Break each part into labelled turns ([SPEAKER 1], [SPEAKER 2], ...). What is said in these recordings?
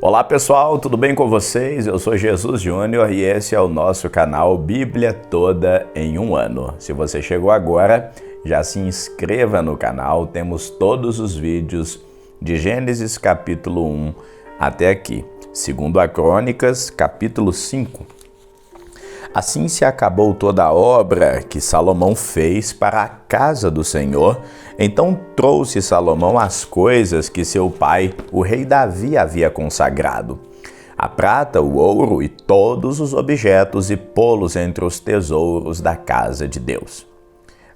[SPEAKER 1] Olá pessoal, tudo bem com vocês? Eu sou Jesus Júnior e esse é o nosso canal Bíblia Toda em um Ano. Se você chegou agora, já se inscreva no canal, temos todos os vídeos de Gênesis capítulo 1 até aqui. Segundo a Crônicas, capítulo 5. Assim se acabou toda a obra que Salomão fez para a casa do Senhor. Então trouxe Salomão as coisas que seu pai, o rei Davi, havia consagrado: a prata, o ouro e todos os objetos, e pô-los entre os tesouros da casa de Deus.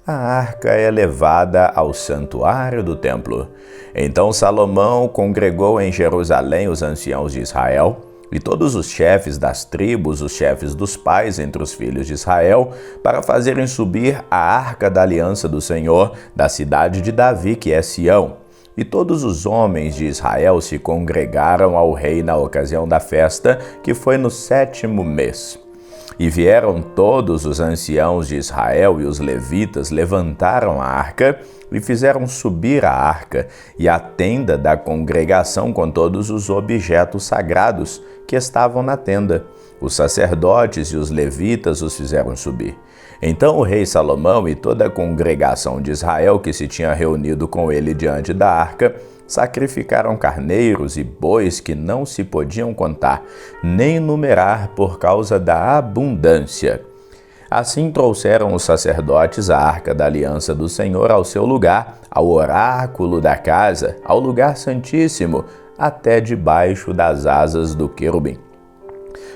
[SPEAKER 1] A arca é levada ao santuário do templo. Então Salomão congregou em Jerusalém os anciãos de Israel, e todos os chefes das tribos, os chefes dos pais entre os filhos de Israel, para fazerem subir a arca da aliança do Senhor da cidade de Davi, que é Sião. E todos os homens de Israel se congregaram ao rei na ocasião da festa, que foi no 7º mês. E vieram todos os anciãos de Israel e os levitas, levantaram a arca e fizeram subir a arca e a tenda da congregação com todos os objetos sagrados que estavam na tenda. Os sacerdotes e os levitas os fizeram subir. Então o rei Salomão e toda a congregação de Israel que se tinha reunido com ele diante da arca sacrificaram carneiros e bois que não se podiam contar, nem numerar por causa da abundância. Assim trouxeram os sacerdotes a arca da aliança do Senhor ao seu lugar, ao oráculo da casa, ao lugar santíssimo, até debaixo das asas do querubim.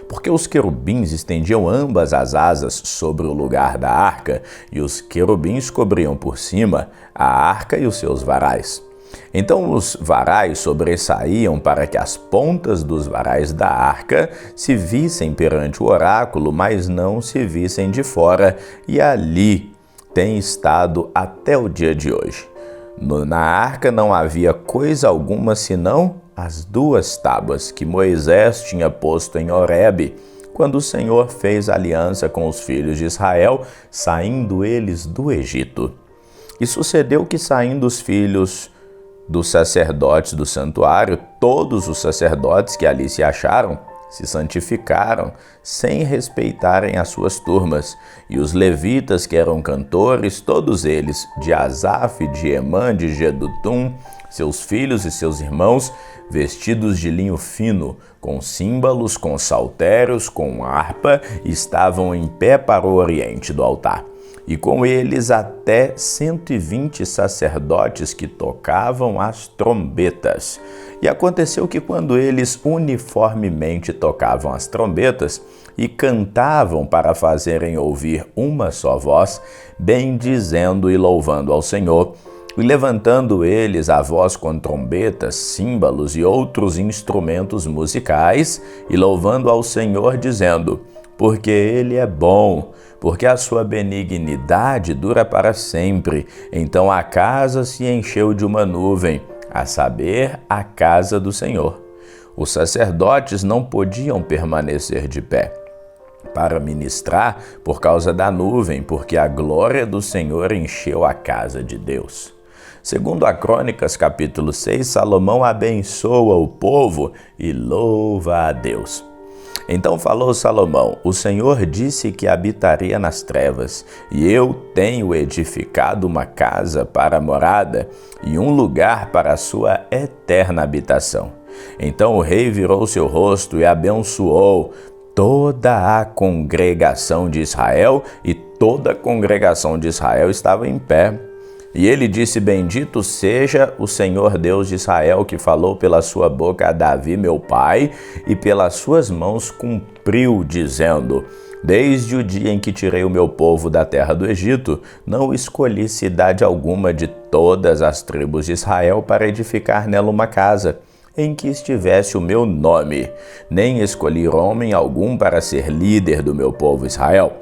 [SPEAKER 1] Porque os querubins estendiam ambas as asas sobre o lugar da arca, e os querubins cobriam por cima a arca e os seus varais. Então os varais sobressaíam para que as pontas dos varais da arca se vissem perante o oráculo, mas não se vissem de fora, e ali tem estado até o dia de hoje. Na arca não havia coisa alguma senão as 2 tábuas que Moisés tinha posto em Horebe, quando o Senhor fez aliança com os filhos de Israel, saindo eles do Egito. E sucedeu que, saindo os filhos dos sacerdotes do santuário, todos os sacerdotes que ali se acharam se santificaram, sem respeitarem as suas turmas. E os levitas, que eram cantores, todos eles, de Asaf, de Emã, de Jedutum, seus filhos e seus irmãos, vestidos de linho fino, com símbolos, com saltérios, com harpa, estavam em pé para o oriente do altar. E com eles até 120 sacerdotes que tocavam as trombetas. E aconteceu que, quando eles uniformemente tocavam as trombetas e cantavam para fazerem ouvir uma só voz, bendizendo e louvando ao Senhor, e levantando eles a voz com trombetas, símbolos e outros instrumentos musicais, e louvando ao Senhor, dizendo: porque Ele é bom, porque a sua benignidade dura para sempre. Então a casa se encheu de uma nuvem, a saber, a casa do Senhor. Os sacerdotes não podiam permanecer de pé para ministrar por causa da nuvem, porque a glória do Senhor encheu a casa de Deus. Segundo a Crônicas, capítulo 6, Salomão abençoa o povo e louva a Deus. Então falou Salomão: o Senhor disse que habitaria nas trevas, e eu tenho edificado uma casa para a morada e um lugar para a sua eterna habitação. Então o rei virou seu rosto e abençoou toda a congregação de Israel, e toda a congregação de Israel estava em pé. E ele disse: bendito seja o Senhor Deus de Israel, que falou pela sua boca a Davi meu pai, e pelas suas mãos cumpriu, dizendo: desde o dia em que tirei o meu povo da terra do Egito, não escolhi cidade alguma de todas as tribos de Israel para edificar nela uma casa em que estivesse o meu nome, nem escolhi homem algum para ser líder do meu povo Israel.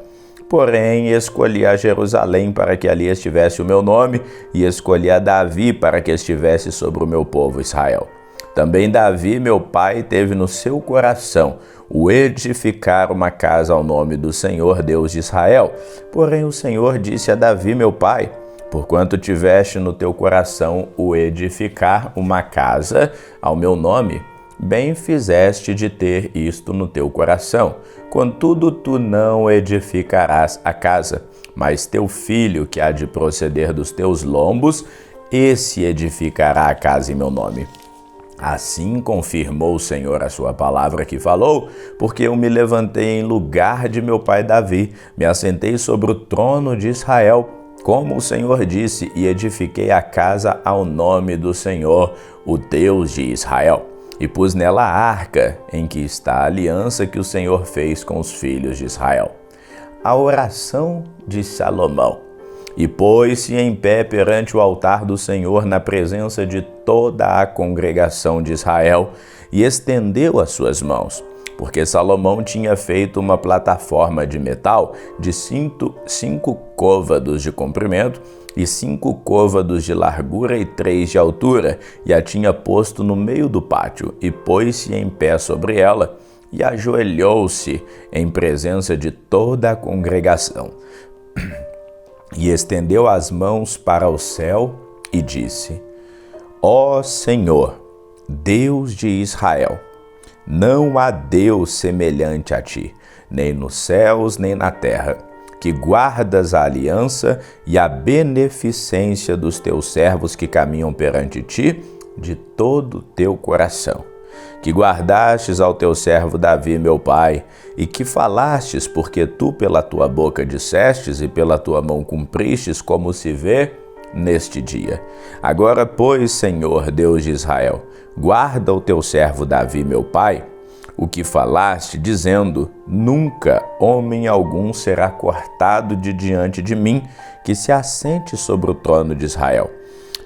[SPEAKER 1] Porém, escolhi a Jerusalém para que ali estivesse o meu nome, e escolhi a Davi para que estivesse sobre o meu povo Israel. Também Davi, meu pai, teve no seu coração o edificar uma casa ao nome do Senhor, Deus de Israel. Porém, o Senhor disse a Davi, meu pai: porquanto tiveste no teu coração o edificar uma casa ao meu nome, bem fizeste de ter isto no teu coração. Contudo, tu não edificarás a casa, mas teu filho, que há de proceder dos teus lombos, esse edificará a casa em meu nome. Assim confirmou o Senhor a sua palavra que falou, porque eu me levantei em lugar de meu pai Davi, me assentei sobre o trono de Israel, como o Senhor disse, e edifiquei a casa ao nome do Senhor, o Deus de Israel. E pus nela a arca, em que está a aliança que o Senhor fez com os filhos de Israel. A oração de Salomão. E pôs-se em pé perante o altar do Senhor na presença de toda a congregação de Israel e estendeu as suas mãos, porque Salomão tinha feito uma plataforma de metal de 5 côvados de comprimento e 5 côvados de largura e 3 de altura, e a tinha posto no meio do pátio, e pôs-se em pé sobre ela, e ajoelhou-se em presença de toda a congregação. E estendeu as mãos para o céu e disse: Ó Senhor, Deus de Israel, não há Deus semelhante a ti, nem nos céus nem na terra, que guardas a aliança e a beneficência dos teus servos que caminham perante ti de todo o teu coração. Que guardastes ao teu servo Davi, meu pai, e que falastes, porque tu pela tua boca dissestes e pela tua mão cumpristes, como se vê neste dia. Agora, pois, Senhor, Deus de Israel, guarda o teu servo Davi, meu pai, o que falaste, dizendo: nunca homem algum será cortado de diante de mim, que se assente sobre o trono de Israel.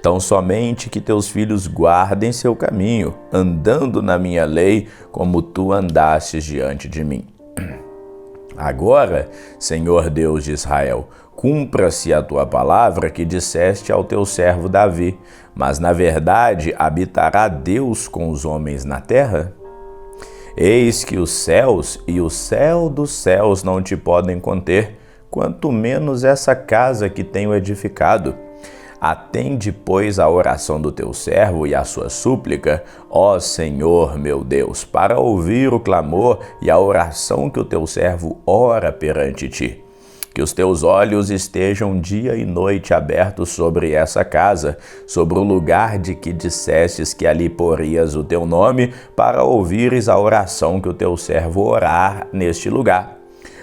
[SPEAKER 1] Tão somente que teus filhos guardem seu caminho, andando na minha lei, como tu andastes diante de mim. Agora, Senhor Deus de Israel, cumpra-se a tua palavra que disseste ao teu servo Davi, mas na verdade habitará Deus com os homens na terra? Eis que os céus e o céu dos céus não te podem conter, quanto menos essa casa que tenho edificado. Atende, pois, a oração do teu servo e a sua súplica, ó Senhor meu Deus, para ouvir o clamor e a oração que o teu servo ora perante ti. Que os teus olhos estejam dia e noite abertos sobre essa casa, sobre o lugar de que dissestes que ali porias o teu nome, para ouvires a oração que o teu servo orar neste lugar.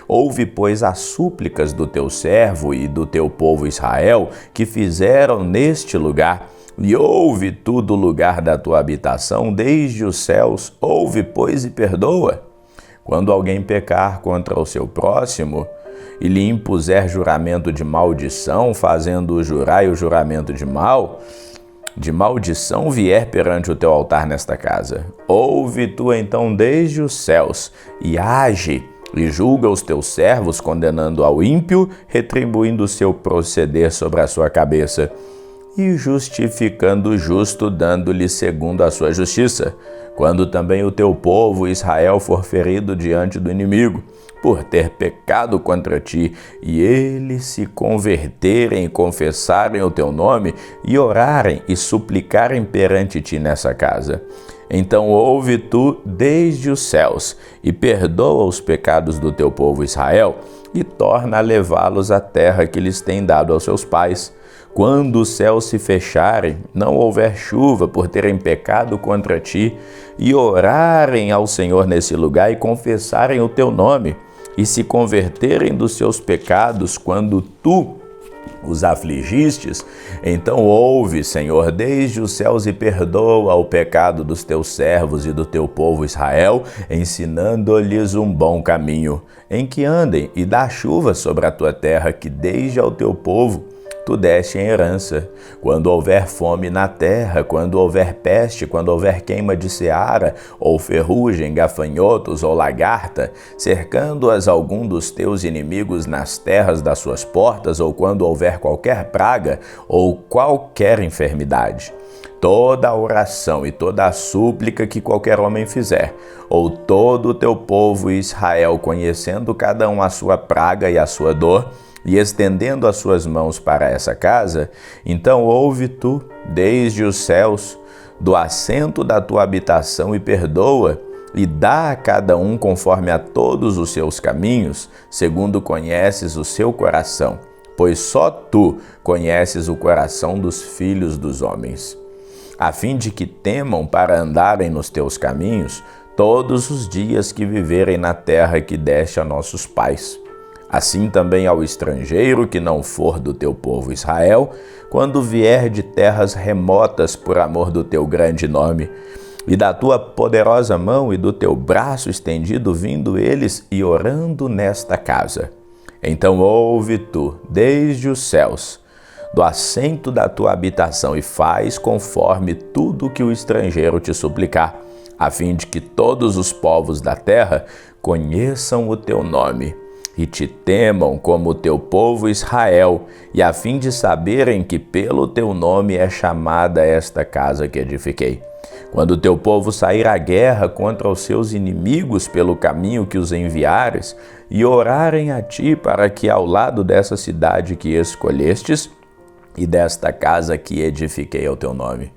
[SPEAKER 1] Ouve, pois, as súplicas do teu servo e do teu povo Israel, que fizeram neste lugar, e ouve tu do lugar da tua habitação desde os céus, ouve, pois, e perdoa. Quando alguém pecar contra o seu próximo, e lhe impuser juramento de maldição, fazendo-o jurar e o juramento de maldição vier perante o teu altar nesta casa, ouve tu então desde os céus, e age, e julga os teus servos, condenando ao ímpio, retribuindo o seu proceder sobre a sua cabeça, e justificando o justo, dando-lhe segundo a sua justiça. Quando também o teu povo Israel for ferido diante do inimigo, por ter pecado contra ti, e eles se converterem e confessarem o teu nome, e orarem e suplicarem perante ti nessa casa, então ouve tu desde os céus, e perdoa os pecados do teu povo Israel, e torna a levá-los à terra que lhes tem dado aos seus pais. Quando os céus se fecharem, não houver chuva por terem pecado contra ti, e orarem ao Senhor nesse lugar e confessarem o teu nome, e se converterem dos seus pecados quando tu os afligistes, então ouve, Senhor, desde os céus e perdoa o pecado dos teus servos e do teu povo Israel, ensinando-lhes um bom caminho, em que andem, e dá chuva sobre a tua terra, que desde ao teu povo tu deste em herança. Quando houver fome na terra, quando houver peste, quando houver queima de seara, ou ferrugem, gafanhotos ou lagarta, cercando-as algum dos teus inimigos nas terras das suas portas, ou quando houver qualquer praga ou qualquer enfermidade, toda a oração e toda a súplica que qualquer homem fizer, ou todo o teu povo Israel, conhecendo cada um a sua praga e a sua dor, e estendendo as suas mãos para essa casa, então ouve tu desde os céus, do assento da tua habitação e perdoa, e dá a cada um conforme a todos os seus caminhos, segundo conheces o seu coração, pois só tu conheces o coração dos filhos dos homens, a fim de que temam para andarem nos teus caminhos todos os dias que viverem na terra que deste a nossos pais. Assim também ao estrangeiro que não for do teu povo Israel, quando vier de terras remotas por amor do teu grande nome, e da tua poderosa mão e do teu braço estendido vindo eles e orando nesta casa. Então ouve tu, desde os céus, do assento da tua habitação, e faz conforme tudo que o estrangeiro te suplicar, a fim de que todos os povos da terra conheçam o teu nome e te temam como o teu povo Israel, e a fim de saberem que pelo teu nome é chamada esta casa que edifiquei. Quando o teu povo sair à guerra contra os seus inimigos pelo caminho que os enviares, e orarem a ti para que ao lado dessa cidade que escolhestes e desta casa que edifiquei ao teu nome,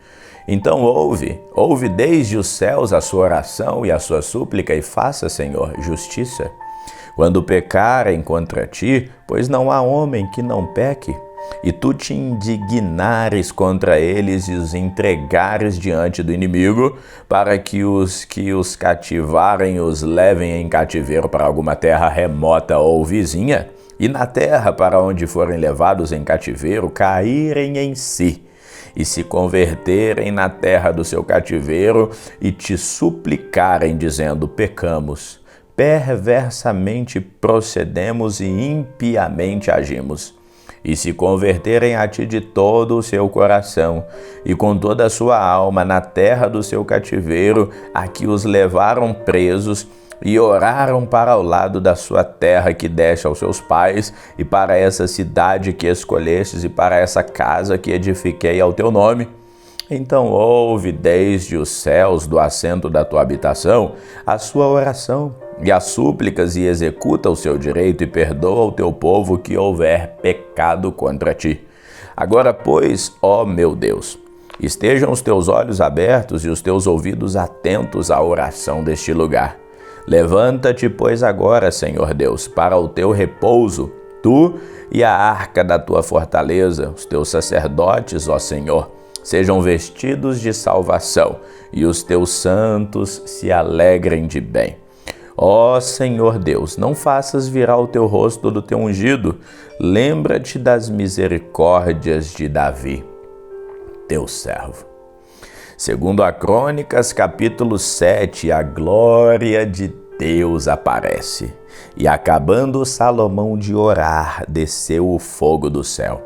[SPEAKER 1] então ouve desde os céus a sua oração e a sua súplica, e faça, Senhor, justiça. Quando pecarem contra ti, pois não há homem que não peque, e tu te indignares contra eles e os entregares diante do inimigo, para que os cativarem os levem em cativeiro para alguma terra remota ou vizinha, e na terra para onde forem levados em cativeiro caírem em si, e se converterem na terra do seu cativeiro e te suplicarem, dizendo: pecamos, perversamente procedemos e impiamente agimos, e se converterem a ti de todo o seu coração e com toda a sua alma na terra do seu cativeiro, a que os levaram presos, e oraram para o lado da sua terra que deste aos seus pais, e para essa cidade que escolhestes, e para essa casa que edifiquei ao teu nome, então ouve desde os céus, do assento da tua habitação, a sua oração e as súplicas, e executa o seu direito, e perdoa o teu povo que houver pecado contra ti. Agora, pois, ó meu Deus, estejam os teus olhos abertos e os teus ouvidos atentos à oração deste lugar. Levanta-te, pois, agora, Senhor Deus, para o teu repouso, tu e a arca da tua fortaleza, os teus sacerdotes, ó Senhor, sejam vestidos de salvação, e os teus santos se alegrem de bem. Ó Senhor Deus, não faças virar o teu rosto do teu ungido, lembra-te das misericórdias de Davi, teu servo. Segundo a Crônicas, capítulo 7, a glória de Deus aparece, e acabando Salomão de orar, desceu o fogo do céu,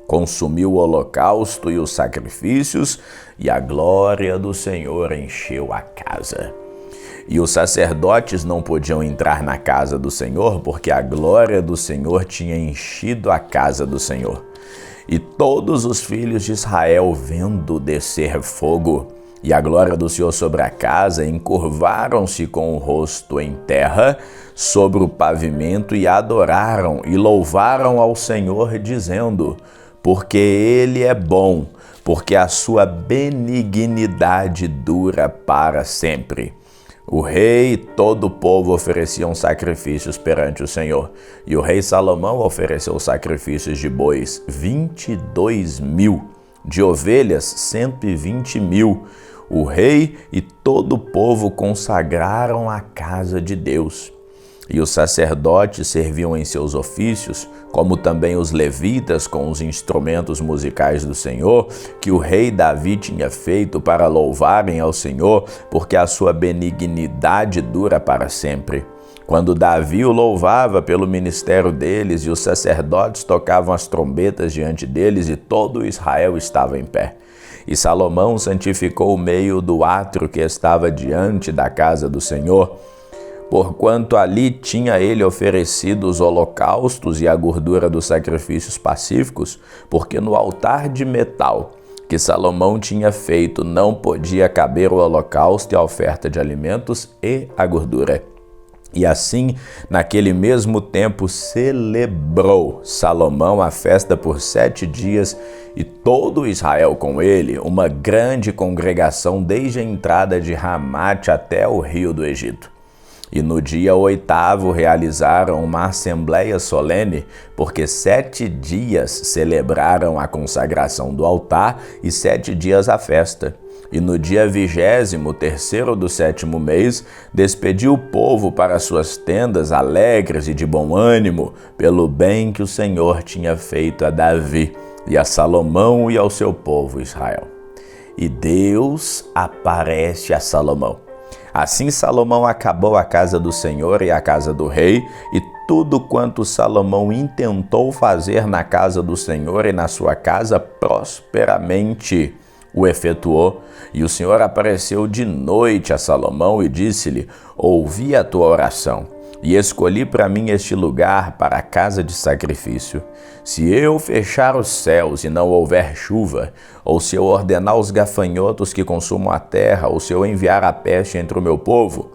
[SPEAKER 1] consumiu o holocausto e os sacrifícios, e a glória do Senhor encheu a casa. E os sacerdotes não podiam entrar na casa do Senhor, porque a glória do Senhor tinha enchido a casa do Senhor. E todos os filhos de Israel, vendo descer fogo e a glória do Senhor sobre a casa, encurvaram-se com o rosto em terra sobre o pavimento, e adoraram e louvaram ao Senhor, dizendo: porque Ele é bom, porque a sua benignidade dura para sempre. O rei e todo o povo ofereciam sacrifícios perante o Senhor, e o rei Salomão ofereceu sacrifícios de bois 22.000, de ovelhas 120.000. O rei e todo o povo consagraram a casa de Deus. E os sacerdotes serviam em seus ofícios, como também os levitas com os instrumentos musicais do Senhor, que o rei Davi tinha feito para louvarem ao Senhor, porque a sua benignidade dura para sempre. Quando Davi o louvava pelo ministério deles, e os sacerdotes tocavam as trombetas diante deles, e todo Israel estava em pé. E Salomão santificou o meio do átrio que estava diante da casa do Senhor, porquanto ali tinha ele oferecido os holocaustos e a gordura dos sacrifícios pacíficos, porque no altar de metal que Salomão tinha feito não podia caber o holocausto e a oferta de alimentos e a gordura. E assim, naquele mesmo tempo, celebrou Salomão a festa por 7 dias e todo Israel com ele, uma grande congregação desde a entrada de Ramate até o rio do Egito. E no dia 8º realizaram uma assembleia solene, porque 7 dias celebraram a consagração do altar e 7 dias a festa. E no dia 23º do 7º mês, despediu o povo para suas tendas alegres e de bom ânimo, pelo bem que o Senhor tinha feito a Davi, e a Salomão e ao seu povo Israel. E Deus aparece a Salomão. Assim Salomão acabou a casa do Senhor e a casa do rei, e tudo quanto Salomão intentou fazer na casa do Senhor e na sua casa, prosperamente o efetuou. E o Senhor apareceu de noite a Salomão e disse-lhe: ouvi a tua oração, e escolhi para mim este lugar para a casa de sacrifício. Se eu fechar os céus e não houver chuva, ou se eu ordenar os gafanhotos que consumam a terra, ou se eu enviar a peste entre o meu povo,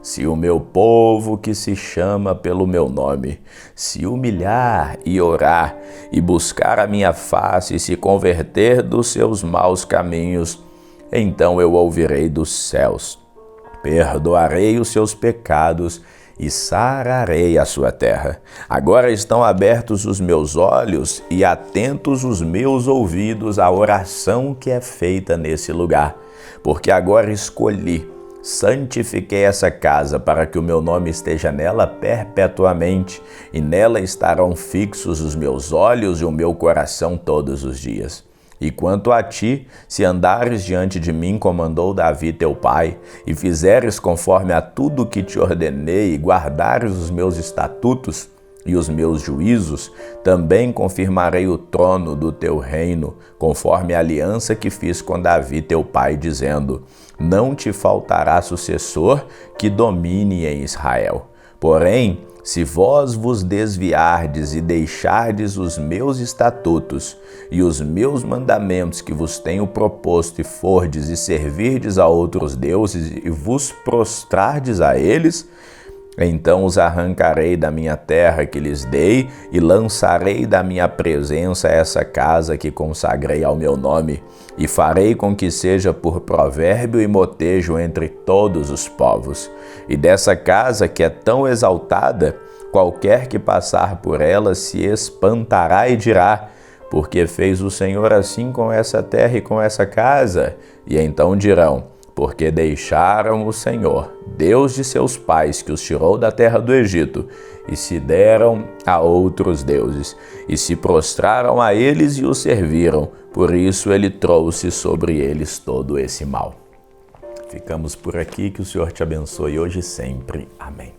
[SPEAKER 1] se o meu povo que se chama pelo meu nome se humilhar e orar e buscar a minha face e se converter dos seus maus caminhos, então eu ouvirei dos céus, perdoarei os seus pecados e sararei a sua terra. Agora estão abertos os meus olhos e atentos os meus ouvidos à oração que é feita nesse lugar, porque agora santifiquei essa casa para que o meu nome esteja nela perpetuamente, e nela estarão fixos os meus olhos e o meu coração todos os dias. E quanto a ti, se andares diante de mim, como andou Davi teu pai, e fizeres conforme a tudo que te ordenei, e guardares os meus estatutos e os meus juízos, também confirmarei o trono do teu reino, conforme a aliança que fiz com Davi teu pai, dizendo: não te faltará sucessor que domine em Israel. Porém, se vós vos desviardes e deixardes os meus estatutos e os meus mandamentos que vos tenho proposto, e fordes e servirdes a outros deuses e vos prostrardes a eles, então os arrancarei da minha terra que lhes dei e lançarei da minha presença essa casa que consagrei ao meu nome, e farei com que seja por provérbio e motejo entre todos os povos. E dessa casa que é tão exaltada, qualquer que passar por ela se espantará e dirá: porque fez o Senhor assim com essa terra e com essa casa? E então dirão: porque deixaram o Senhor, Deus de seus pais, que os tirou da terra do Egito, e se deram a outros deuses, e se prostraram a eles e os serviram. Por isso ele trouxe sobre eles todo esse mal. Ficamos por aqui, que o Senhor te abençoe hoje e sempre. Amém.